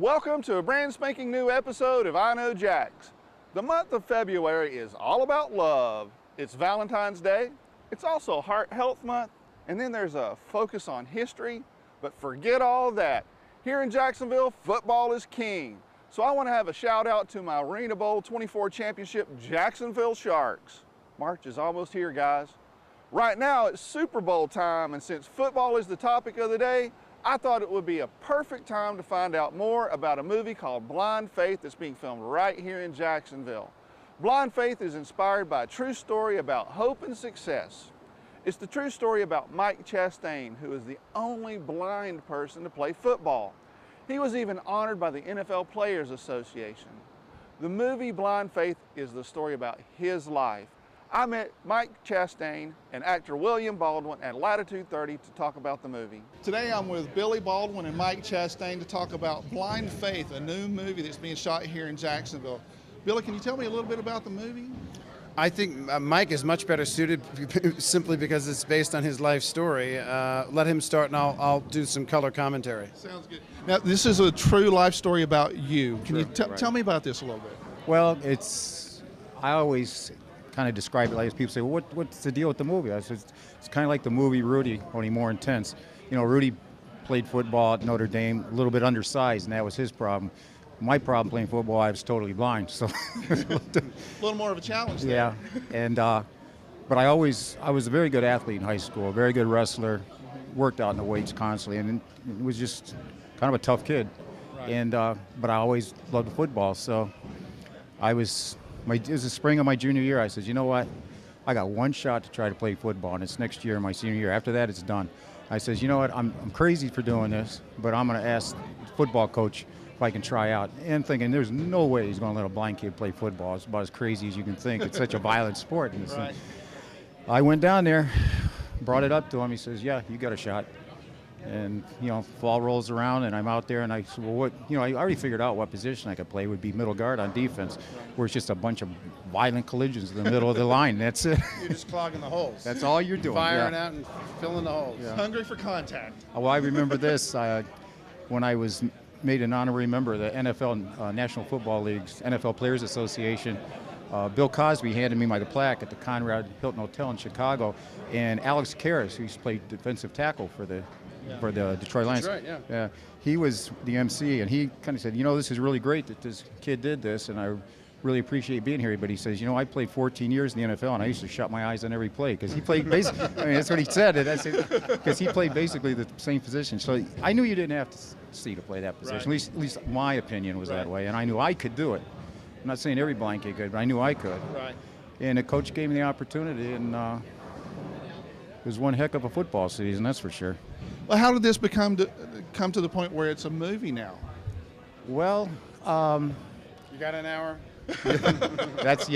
Welcome to a brand spanking new episode of I Know Jax. The month of February is all about love. It's Valentine's Day. It's also Heart Health Month. And then there's a focus on history. But forget all that. Here in Jacksonville, football is king. So I want to have a shout out to my Arena Bowl 24 championship Jacksonville Sharks. March is almost here, guys. Right now it's Super Bowl time, and since football is the topic of the day, I thought it would be a perfect time to find out more about a movie called Blind Faith that's being filmed right here in Jacksonville. Blind Faith is inspired by a true story about hope and success. It's the true story about Mike Chastain, who is the only blind person to play football. He was even honored by the NFL Players Association. The movie Blind Faith is the story about his life. I met Mike Chastain and actor William Baldwin at Latitude 30 to talk about the movie. Today I'm with Billy Baldwin and Mike Chastain to talk about Blind Faith, a new movie that's being shot here in Jacksonville. Billy, can you tell me a little bit about the movie? I think Mike is much better suited simply because it's based on his life story. Let him start and I'll do some color commentary. Sounds good. Now, this is a true life story about you. Can you tell me about this a little bit? Well, I always kind of describe it like people say, well, what's the deal with the movie? I said, it's kind of like the movie Rudy, only more intense. You know, Rudy played football at Notre Dame, a little bit undersized, and that was his problem. My problem playing football, I was totally blind, so a little more of a challenge there. Yeah, and but I was a very good athlete in high school, a very good wrestler, worked out in the weights constantly, and it was just kind of a tough kid. Right. And but I always loved football, so it was the spring of my junior year. I said, you know what? I got one shot to try to play football, and it's next year, my senior year. After that, it's done. I says, you know what? I'm crazy for doing this, but I'm going to ask the football coach if I can try out. And thinking, there's no way he's going to let a blind kid play football. It's about as crazy as you can think. It's such a violent sport. Right. I went down there, brought it up to him. He says, yeah, you got a shot. And, you know, fall rolls around, and I'm out there, and I said, well, I already figured out what position I could play would be middle guard on defense, where it's just a bunch of violent collisions in the middle of the line. That's it. You're just clogging the holes. That's all you're doing. Firing out and filling the holes. Yeah. Hungry for contact. Well, I remember this. When I was made an honorary member of the NFL National Football League's NFL Players Association, Bill Cosby handed me my plaque at the Conrad Hilton Hotel in Chicago, and Alex Karras, who's played defensive tackle for the Detroit Lions. That's right, yeah. He was the MC, and he kind of said, you know, this is really great that this kid did this, and I really appreciate being here. But he says, you know, I played 14 years in the NFL, and I used to shut my eyes on every play because he played basically. I mean, that's what he said. Because he played basically the same position. So I knew you didn't have to see to play that position. Right. At least my opinion was that way, and I knew I could do it. I'm not saying every blind kid could, but I knew I could. Right. And the coach gave me the opportunity, and it was one heck of a football season, that's for sure. Well, how did this come to the point where it's a movie now? Well, you got an hour? it's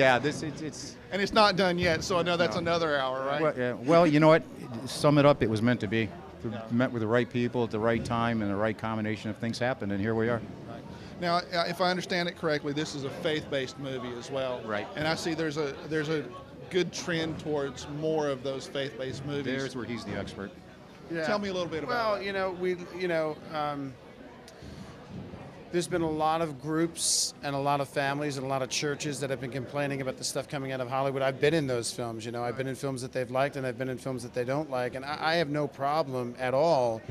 and it's not done yet, so I know that's another hour, right? Well, yeah. Well, you know what? Sum it up, it was meant to be. Met with the right people at the right time, and the right combination of things happened, and here we are. Right. Now, if I understand it correctly, this is a faith-based movie as well. Right. And I see there's a good trend towards more of those faith-based movies. There's where he's the expert. Yeah. Tell me a little bit about that. There's been a lot of groups and a lot of families and a lot of churches that have been complaining about the stuff coming out of Hollywood. I've been in those films, I've been in films that they've liked, and I've been in films that they don't like. And I have no problem at all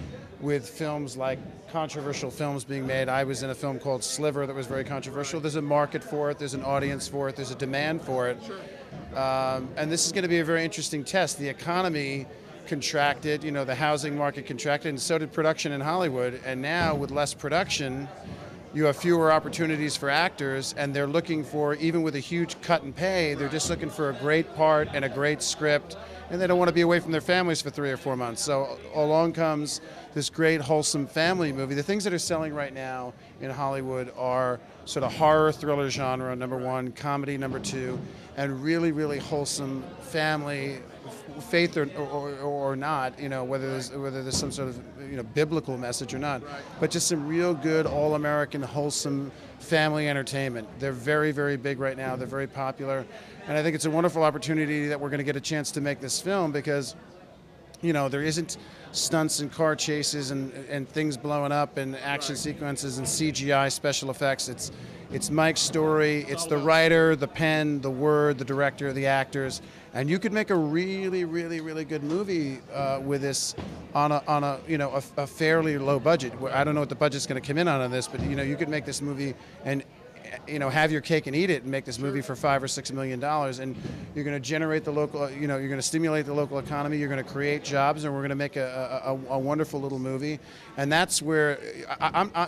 with films like controversial films being made. I was in a film called Sliver that was very controversial. There's a market for it, there's an audience for it, there's a demand for it. Sure. And this is going to be a very interesting test. The economy contracted, the housing market contracted, and so did production in Hollywood. And now with less production, you have fewer opportunities for actors, and they're looking for, even with a huge cut in pay, they're just looking for a great part and a great script, and they don't want to be away from their families for 3 or 4 months. So along comes this great wholesome family movie. The things that are selling right now in Hollywood are sort of horror thriller genre, number one, comedy, number two, and really, really wholesome family, faith or not, whether there's some sort of biblical message or not, but just some real good all-American wholesome family entertainment. They're very, very big right now. They're very popular, and I think it's a wonderful opportunity that we're going to get a chance to make this film, because there isn't stunts and car chases and things blowing up and action sequences and CGI special effects. It's Mike's story. It's the writer, the pen, the word, the director, the actors, and you could make a really, really, really good movie with this on a fairly low budget. I don't know what the budget's going to come in on this, but you could make this movie and have your cake and eat it and make this movie for $5 or $6 million, and you're going to generate the local, you're going to stimulate the local economy, you're going to create jobs, and we're going to make a wonderful little movie. And that's where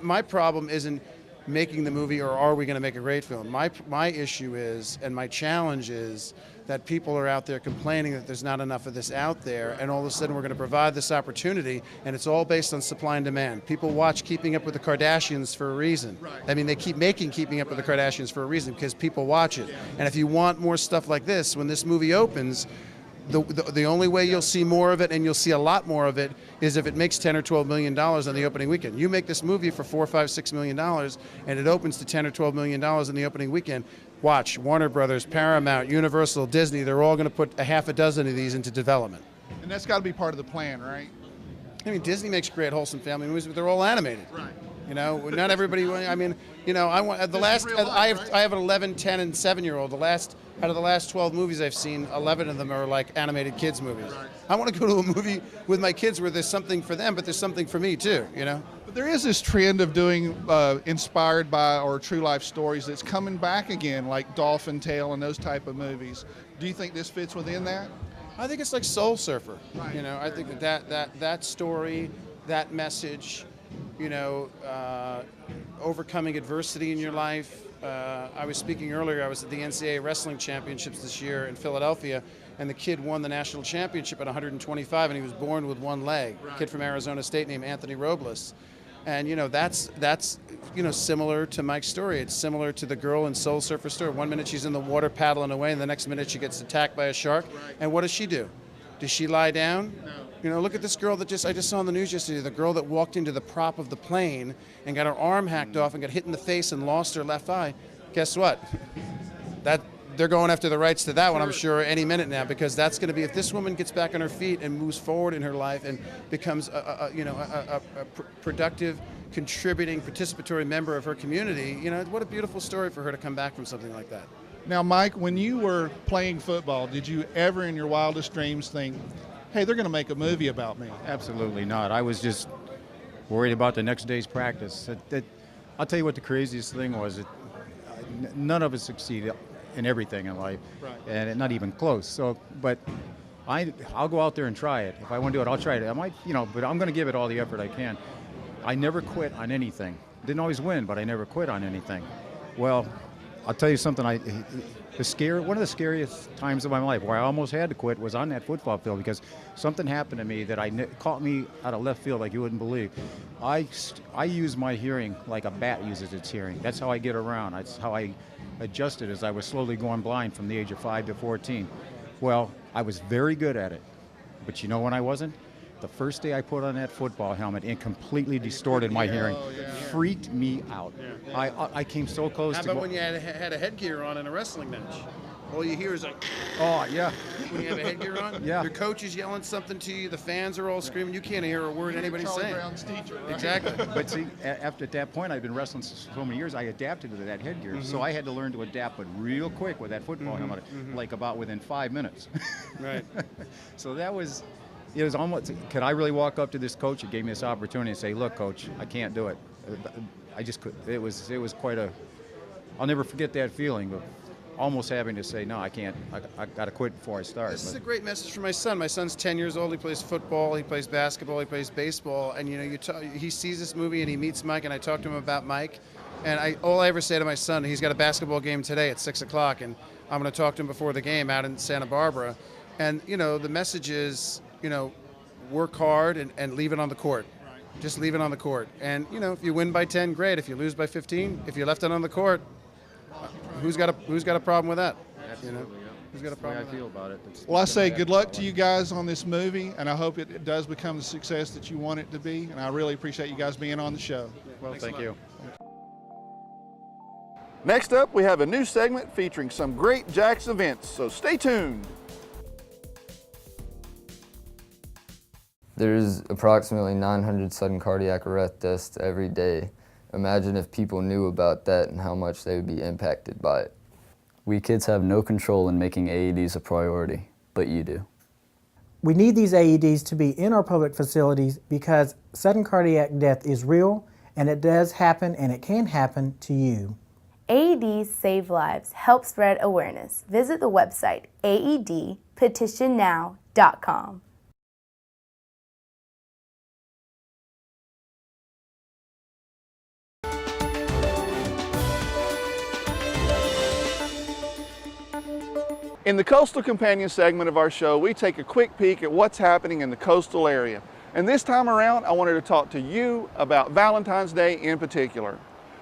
my problem isn't making the movie or are we going to make a great film. My issue is, and my challenge is, that people are out there complaining that there's not enough of this out there, and all of a sudden we're going to provide this opportunity, and it's all based on supply and demand. People watch Keeping Up with the Kardashians for a reason. I mean, they keep making Keeping Up with the Kardashians for a reason, because people watch it. And if you want more stuff like this, when this movie opens, the only way you'll see more of it, and you'll see a lot more of it, is if it makes $10 or $12 million on the opening weekend. You make this movie for $4, $5, $6 million, and it opens to $10 or $12 million in the opening weekend. Watch, Warner Brothers, Paramount, Universal, Disney, they're all going to put a half a dozen of these into development. And that's got to be part of the plan, right? I mean, Disney makes great, wholesome family movies, but they're all animated. Right. Not everybody. I mean, I want the last. I have an 11, 10, and 7-year-old. Out of the last 12 movies I've seen, 11 of them are like animated kids movies. Right. I want to go to a movie with my kids where there's something for them, but there's something for me too. But there is this trend of doing inspired by or true life stories that's coming back again, like Dolphin Tale and those type of movies. Do you think this fits within that? I think it's like Soul Surfer. Right. I think that story, that message, overcoming adversity in your life. I was speaking earlier, I was at the NCAA Wrestling Championships this year in Philadelphia, and the kid won the national championship at 125, and he was born with one leg. Right. A kid from Arizona State named Anthony Robles. And that's similar to Mike's story. It's similar to the girl in Soul Surfer story. One minute she's in the water paddling away, and the next minute she gets attacked by a shark. Right. And what does she do? Does she lie down? No. Look at this girl that I just saw on the news yesterday, the girl that walked into the prop of the plane and got her arm hacked off and got hit in the face and lost her left eye. Guess what? They're going after the rights to that one, I'm sure, any minute now, because that's going to be, if this woman gets back on her feet and moves forward in her life and becomes a productive, contributing, participatory member of her community, what a beautiful story for her to come back from something like that. Now, Mike, when you were playing football, did you ever in your wildest dreams think, hey, they're going to make a movie about me? Absolutely not. I was just worried about the next day's practice. I'll tell you what the craziest thing was. None of us succeeded in everything in life, right, and not even close. So, but I'll go out there and try it. If I want to do it, I'll try it. I might, but I'm going to give it all the effort I can. I never quit on anything. Didn't always win, but I never quit on anything. Well, I'll tell you something. One of the scariest times of my life where I almost had to quit was on that football field, because something happened to me that caught me out of left field like you wouldn't believe. I use my hearing like a bat uses its hearing. That's how I get around. That's how I adjusted as I was slowly going blind from the age of 5 to 14. Well, I was very good at it, but when I wasn't? The first day I put on that football helmet, it completely distorted my hearing. Freaked me out. I came so close to. How about when you had a headgear on in a wrestling match? All you hear is like. Oh yeah. When you have a headgear on. Yeah. Your coach is yelling something to you. The fans are all screaming. You can't hear a word anybody's saying. Brown's teacher, right? Exactly. But see, after that point, I've been wrestling so many years. I adapted to that headgear, mm-hmm. So I had to learn to adapt, but real quick with that football mm-hmm. helmet, mm-hmm. like about within 5 minutes. Right. So that was. It was almost, could I really walk up to this coach who gave me this opportunity and say, look, coach, I can't do it. I just couldn't. It was quite I'll never forget that feeling of almost having to say, no, I can't. I got to quit before I start. This is a great message for my son. My son's 10 years old. He plays football. He plays basketball. He plays baseball. And, he sees this movie and he meets Mike, and I talk to him about Mike. And all I ever say to my son, he's got a basketball game today at 6 o'clock, and I'm going to talk to him before the game out in Santa Barbara. And, the message is, work hard and leave it on the court. Right. Just leave it on the court. And, if you win by 10, great. If you lose by 15, if you left it on the court, who's got a problem with that? Absolutely, yeah. Who's got a problem with that? I feel about it. Well, I say good luck to you guys on this movie, and I hope it does become the success that you want it to be. And I really appreciate you guys being on the show. Well, thank you. Next up, we have a new segment featuring some great Jax events, so stay tuned. There's approximately 900 sudden cardiac arrest deaths every day. Imagine if people knew about that and how much they would be impacted by it. We kids have no control in making AEDs a priority, but you do. We need these AEDs to be in our public facilities because sudden cardiac death is real, and it does happen, and it can happen to you. AEDs save lives. Help spread awareness. Visit the website aedpetitionnow.com. In the Coastal Companion segment of our show, we take a quick peek at what's happening in the coastal area. And this time around, I wanted to talk to you about Valentine's Day in particular.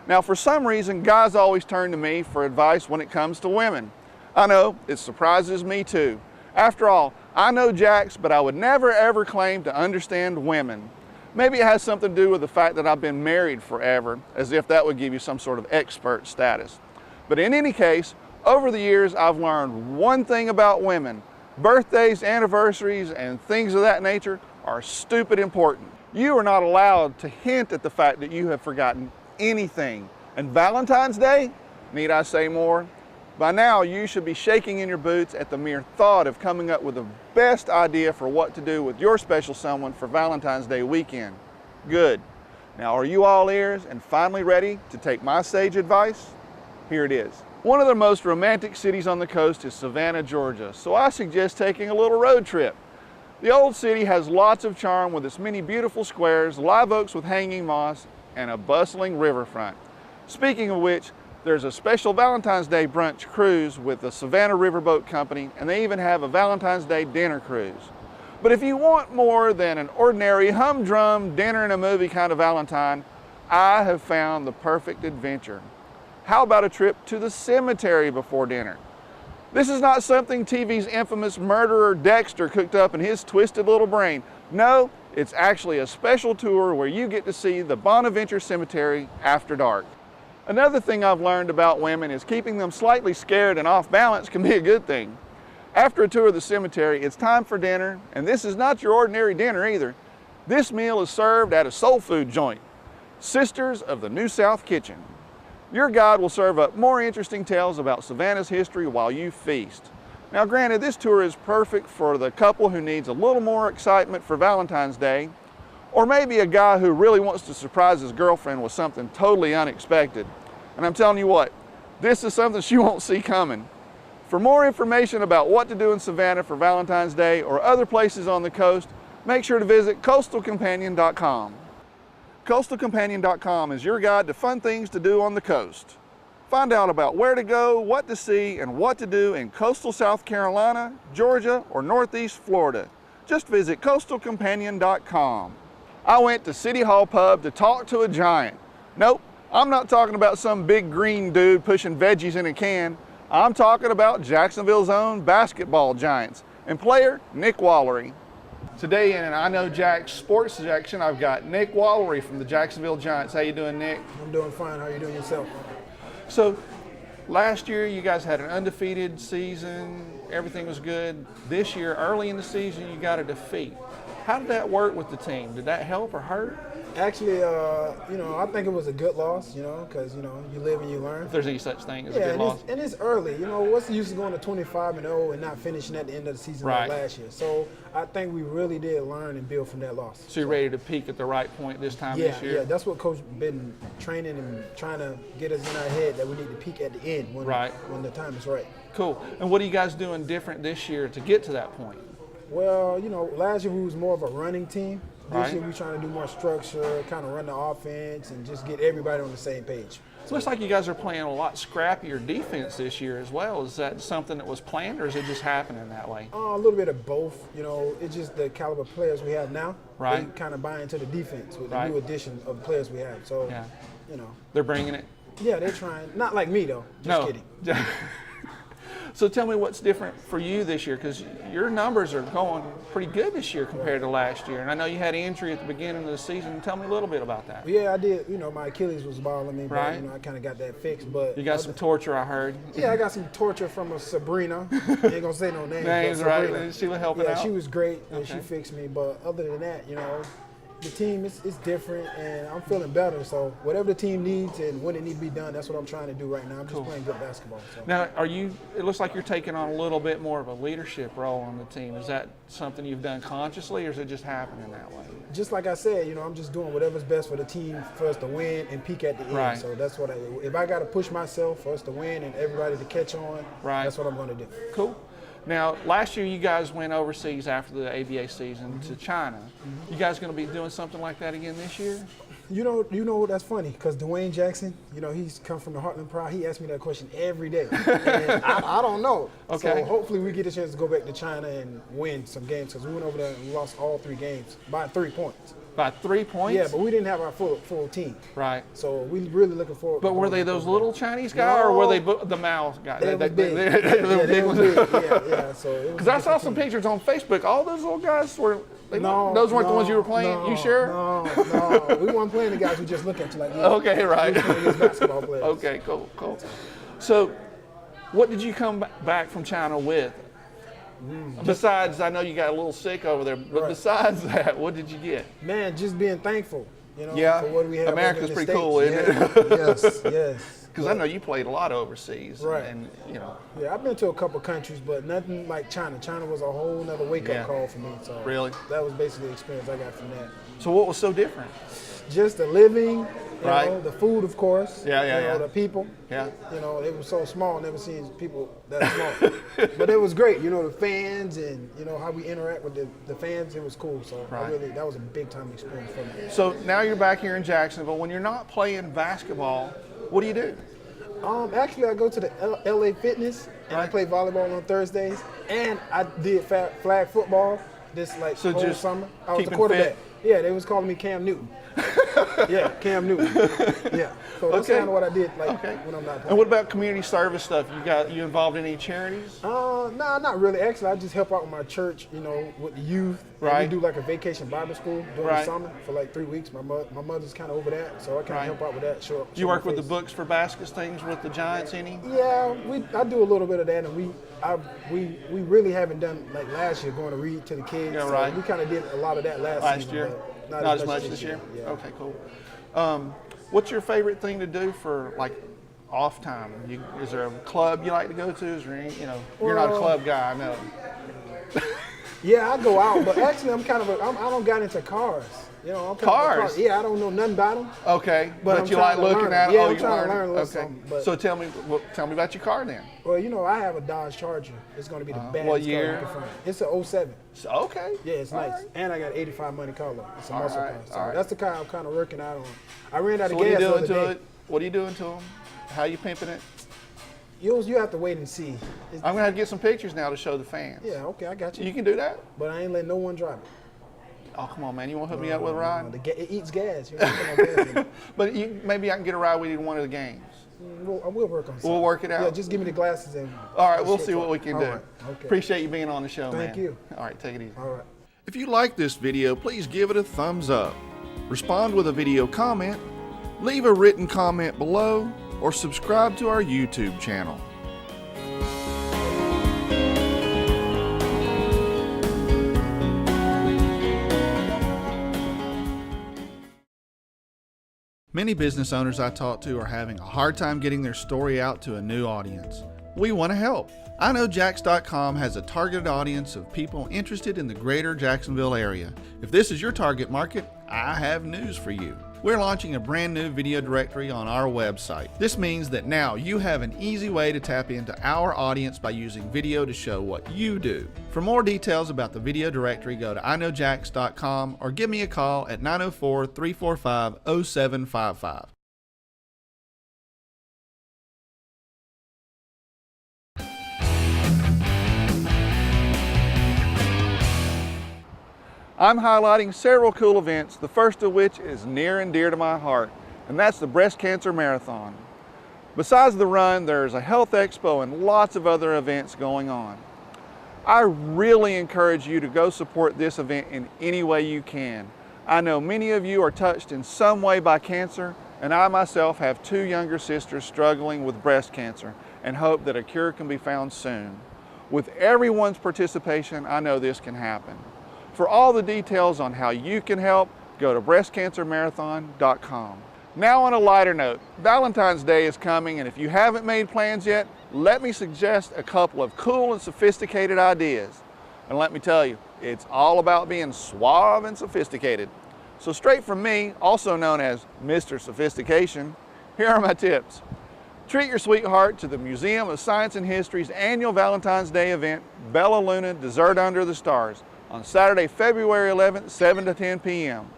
Now, for some reason, guys always turn to me for advice when it comes to women. I know, it surprises me too. After all, I know Jax, but I would never ever claim to understand women. Maybe it has something to do with the fact that I've been married forever, as if that would give you some sort of expert status. But in any case, over the years, I've learned one thing about women. Birthdays, anniversaries, and things of that nature are stupid important. You are not allowed to hint at the fact that you have forgotten anything. And Valentine's Day, need I say more? By now, you should be shaking in your boots at the mere thought of coming up with the best idea for what to do with your special someone for Valentine's Day weekend. Good. Now, are you all ears and finally ready to take my sage advice? Here it is. One of the most romantic cities on the coast is Savannah, Georgia, so I suggest taking a little road trip. The old city has lots of charm with its many beautiful squares, live oaks with hanging moss, and a bustling riverfront. Speaking of which, there's a special Valentine's Day brunch cruise with the Savannah Riverboat Company, and they even have a Valentine's Day dinner cruise. But if you want more than an ordinary humdrum dinner and a movie kind of Valentine, I have found the perfect adventure. How about a trip to the cemetery before dinner? This is not something TV's infamous murderer Dexter cooked up in his twisted little brain. No, it's actually a special tour where you get to see the Bonaventure Cemetery after dark. Another thing I've learned about women is keeping them slightly scared and off balance can be a good thing. After a tour of the cemetery, it's time for dinner, and this is not your ordinary dinner either. This meal is served at a soul food joint, Sisters of the New South Kitchen. Your guide will serve up more interesting tales about Savannah's history while you feast. Now granted, this tour is perfect for the couple who needs a little more excitement for Valentine's Day, or maybe a guy who really wants to surprise his girlfriend with something totally unexpected. And I'm telling you what, this is something she won't see coming. For more information about what to do in Savannah for Valentine's Day or other places on the coast, make sure to visit coastalcompanion.com. CoastalCompanion.com is your guide to fun things to do on the coast. Find out about where to go, what to see, and what to do in coastal South Carolina, Georgia, or Northeast Florida. Just visit CoastalCompanion.com. I went to City Hall Pub to talk to a giant. Nope, I'm not talking about some big green dude pushing veggies in a can. I'm talking about Jacksonville's own basketball giants and player Nick Wallery. Today in an I Know Jax sports section, I've got Nick Wallery from the Jacksonville Giants. How you doing, Nick? I'm doing fine. How are you doing yourself? So, last year you guys had an undefeated season. Everything was good. This year, early in the season, you got a defeat. How did that work with the team? Did that help or hurt? Actually, I think it was a good loss, because, you live and you learn. If there's any such thing as a good loss. And it's early. What's the use of going to 25-0 and not finishing at the end of the season like last year? So I think we really did learn and build from that loss. So you're ready to peak at the right point this time this year? Yeah, that's what Coach been training and trying to get us in our head, that we need to peak at the end when the time is right. Cool. And what are you guys doing different this year to get to that point? Well, last year we was more of a running team. This year we're trying to do more structure, kind of run the offense, and just get everybody on the same page. It looks like you guys are playing a lot scrappier defense this year as well. Is that something that was planned, or is it just happening that way? A little bit of both. It's just the caliber of players we have now. Right. They kind of buy into the defense with the new addition of the players we have. So, They're bringing it? Yeah, they're trying. Not like me, though. Just kidding. So tell me what's different for you this year, because your numbers are going pretty good this year compared to last year. And I know you had an injury at the beginning of the season. Tell me a little bit about that. Yeah, I did. You know, my Achilles was bothering me, Right. but, you know, I kind of got that fixed. But You got some torture, I heard. Yeah, I got some torture from a Sabrina. I ain't gonna say no names. Names, but Sabrina. right? She was helping Yeah, out? she was great, and Okay. she fixed me. But other than that, you know, the team is different, and I'm feeling better. So whatever the team needs and when it needs to be done, that's what I'm trying to do right now. I'm just playing good basketball. So. Now, it looks like you're taking on a little bit more of a leadership role on the team. Is that something you've done consciously, or is it just happening that way? Just like I said, you know, I'm just doing whatever's best for the team for us to win and peak at the end. Right. So that's what if I got to push myself for us to win and everybody to catch on, Right. that's what I'm going to do. Cool. Now, last year you guys went overseas after the ABA season to China. You guys going to be doing something like that again this year? You know that's funny because Dwayne Jackson, you know, he's come from the Heartland Pride. He asks me that question every day. And I don't know. Okay. So hopefully we get a chance to go back to China and win some games because we went over there and lost all 3 games by 3 points. By 3 points? Yeah, but we didn't have our full team. Right. So we really looking forward. But were they those little Chinese guys, or were they the Mao guys? They was big. They were big. Yeah. So it was Because I saw some pictures on Facebook. All those little guys were. No, those weren't the ones you were playing. No, you sure? No. We weren't playing the guys who just look at you like. Yeah, Okay, right. We were playing against basketball players. Okay, cool. So, what did you come back from China with? Besides, I know you got a little sick over there, but Right. besides that, what did you get? Man, just being thankful. You know, Yeah. for what we have. America's over in the pretty cool, States. isn't it? Yes. Because I know you played a lot overseas. Right. And, you know. Yeah, I've been to a couple countries, but nothing like China. China was a whole nother wake-up Yeah. call for me. So Really? that was basically the experience I got from that. So what was so different? Just the living, you Right. know, the food, of course. Yeah, you know, the people. Yeah. You know, it was so small. Never seen people that small. But it was great. You know, the fans and, you know, how we interact with the fans. It was cool. So Right. that was a big-time experience for me. So now you're back here in Jacksonville. When you're not playing basketball, what do you do? Actually, I go to the LA Fitness, and I Right. play volleyball on Thursdays. And I did flag football this, So whole just summer. I was the keeping quarterback. fit? Yeah, they was calling me Cam Newton. Yeah, Cam Newton. Yeah. So that's Okay. kind of what I did, like, Okay. when I'm not And playing. what about community service stuff? You involved in any charities? Nah, not really. Actually, I just help out with my church, you know, with the youth. And Right. we do like a vacation Bible school during Right. the summer for like 3 weeks. My mother's kind of over that, so I kind of Right. help out with that. Show You my work with the face. Books for Baskets things with the Giants any? Yeah, I do a little bit of that, and we really haven't done like last year going to read to the kids. Yeah, So right. we kind of did a lot of that last season, year? but Not as much this year? Yeah. Okay, cool. What's your favorite thing to do for like off time? Is there a club you like to go to? Is there any, you're not a Well, club guy, I know. Yeah, I go out, but actually I don't got into cars. You know, I'm kind of a Cars? Yeah, I don't know nothing about them. Okay, But but I'm you trying like to looking learn. at it? Yeah, Oh, I'm you trying to learn a little Okay. something, but- So tell me about your car then. Well, you know, I have a Dodge Charger. It's going to be the baddest what car year? you can find. It's an 07. So, okay. Yeah, it's All nice. right. And I got 85 money color. It's a All muscle right, car. So all right. that's the car I'm kind of working out on. I ran out So of what are you gas the doing other to day. it? What are you doing to them? How you pimping it? You have to wait and see. I'm gonna have to get some pictures now to show the fans. Yeah, okay, I got you. You can do that? But I ain't letting no one drive it. Oh, come on, man. You want to hook me up with a ride? It eats gas. You know, put no gas in it. But maybe I can get a ride with you to one of the games. We'll work on something. We'll work it out. Yeah, just give me the glasses and. All right, we'll see what we can All do. right, okay. Appreciate you being on the show, man. Thank you. All right, take it easy. All right. If you like this video, please give it a thumbs up. Respond with a video comment, leave a written comment below, or subscribe to our YouTube channel. Many business owners I talk to are having a hard time getting their story out to a new audience. We want to help. KnowJax.com has a targeted audience of people interested in the greater Jacksonville area. If this is your target market, I have news for you. We're launching a brand new video directory on our website. This means that now you have an easy way to tap into our audience by using video to show what you do. For more details about the video directory, go to KnowJax.com or give me a call at 904-345-0755. I'm highlighting several cool events, the first of which is near and dear to my heart, and that's the Breast Cancer Marathon. Besides the run, there's a health expo and lots of other events going on. I really encourage you to go support this event in any way you can. I know many of you are touched in some way by cancer, and I myself have 2 younger sisters struggling with breast cancer and hope that a cure can be found soon. With everyone's participation, I know this can happen. For all the details on how you can help, go to breastcancermarathon.com. Now on a lighter note, Valentine's Day is coming, and if you haven't made plans yet, let me suggest a couple of cool and sophisticated ideas. And let me tell you, it's all about being suave and sophisticated. So straight from me, also known as Mr. Sophistication, here are my tips. Treat your sweetheart to the Museum of Science and History's annual Valentine's Day event, Bella Luna Dessert Under the Stars, on Saturday, February 11th, 7 to 10 p.m.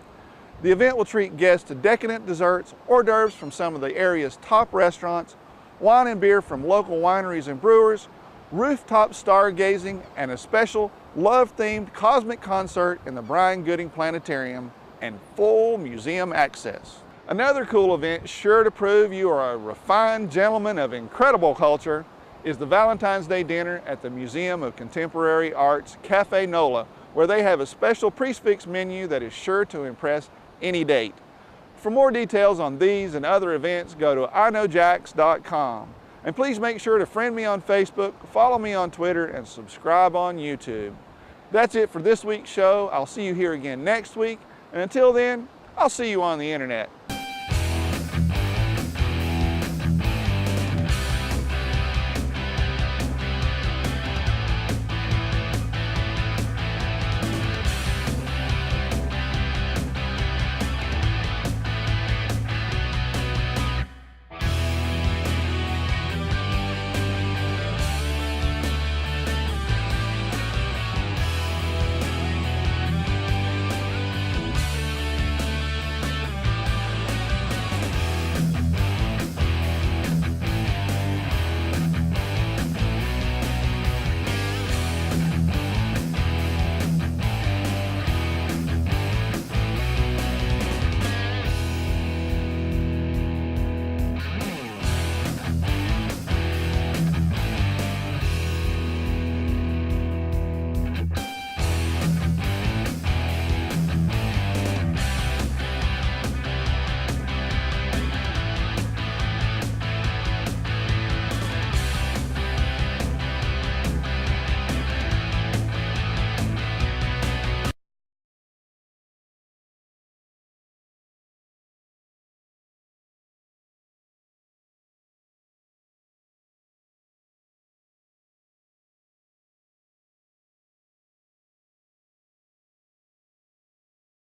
The event will treat guests to decadent desserts, hors d'oeuvres from some of the area's top restaurants, wine and beer from local wineries and brewers, rooftop stargazing, and a special love-themed cosmic concert in the Brian Gooding Planetarium, and full museum access. Another cool event sure to prove you are a refined gentleman of incredible culture is the Valentine's Day dinner at the Museum of Contemporary Art's Cafe Nola, where they have a special prix-fixe menu that is sure to impress any date. For more details on these and other events, go to knowjax.com. And please make sure to friend me on Facebook, follow me on Twitter, and subscribe on YouTube. That's it for this week's show. I'll see you here again next week. And until then, I'll see you on the internet.